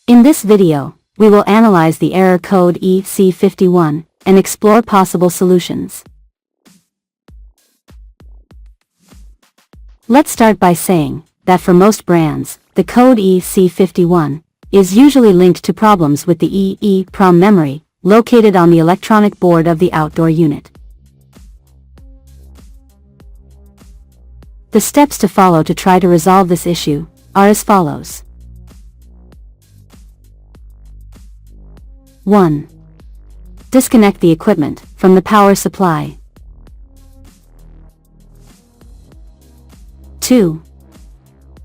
In this video, we will analyze the error code EC-51 and explore possible solutions. Let's start by saying that for most brands, the code EC-51 is usually linked to problems with the EEPROM memory located on the electronic board of the outdoor unit. The steps to follow to try to resolve this issue are as follows. 1. Disconnect the equipment from the power supply. 2.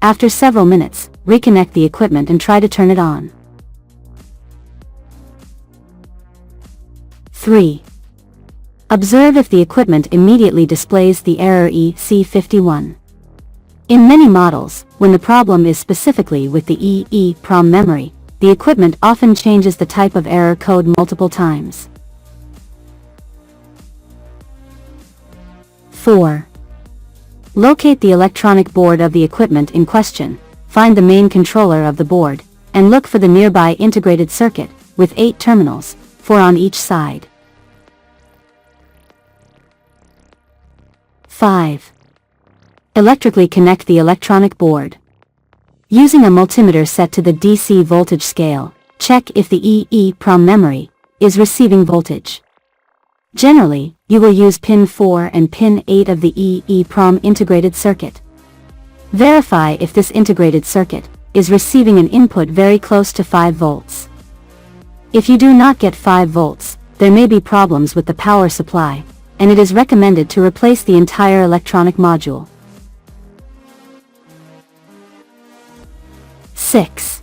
After several minutes, reconnect the equipment and try to turn it on. 3. Observe if the equipment immediately displays the error EC-51. In many models, when the problem is specifically with the EEPROM memory, the equipment often changes the type of error code multiple times. 4. Locate the electronic board of the equipment in question, find the main controller of the board, and look for the nearby integrated circuit, with 8 terminals, 4 on each side. 5. Electrically connect the electronic board. Using a multimeter set to the DC voltage scale, check if the EEPROM memory is receiving voltage. Generally, you will use pin 4 and pin 8 of the EEPROM integrated circuit. Verify if this integrated circuit is receiving an input very close to 5 volts. If you do not get 5 volts, there may be problems with the power supply, and it is recommended to replace the entire electronic module. 6.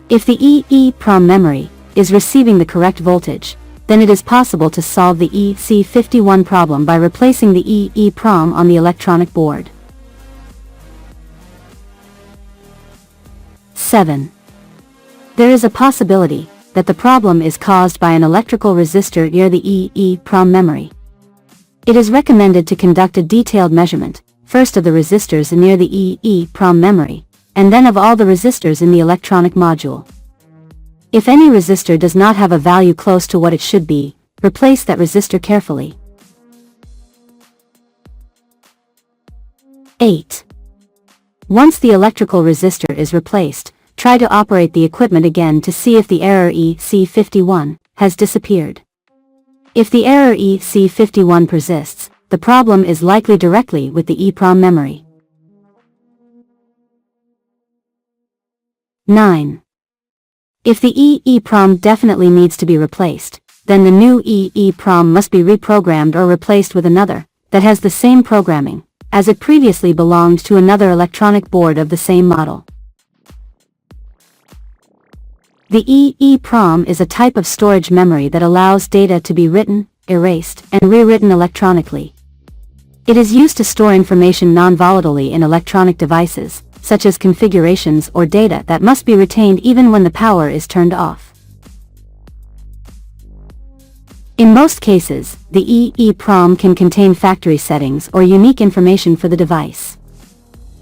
If the EEPROM memory is receiving the correct voltage, then it is possible to solve the EC-51 problem by replacing the EEPROM on the electronic board. 7. There is a possibility that the problem is caused by an electrical resistor near the EEPROM memory. It is recommended to conduct a detailed measurement, first of the resistors near the EEPROM memory, and then of all the resistors in the electronic module. If any resistor does not have a value close to what it should be, replace that resistor carefully. 8. Once the electrical resistor is replaced, try to operate the equipment again to see if the error EC-51 has disappeared. If the error EC-51 persists, the problem is likely directly with the EEPROM memory. 9. If the EEPROM definitely needs to be replaced, then the new EEPROM must be reprogrammed or replaced with another that has the same programming, as it previously belonged to another electronic board of the same model. The EEPROM is a type of storage memory that allows data to be written, erased, and rewritten electronically. It is used to store information non-volatilely in electronic devices, such as configurations or data that must be retained even when the power is turned off. In most cases, the EEPROM can contain factory settings or unique information for the device.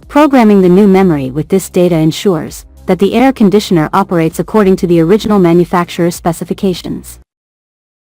Programming the new memory with this data ensures that the air conditioner operates according to the original manufacturer's specifications.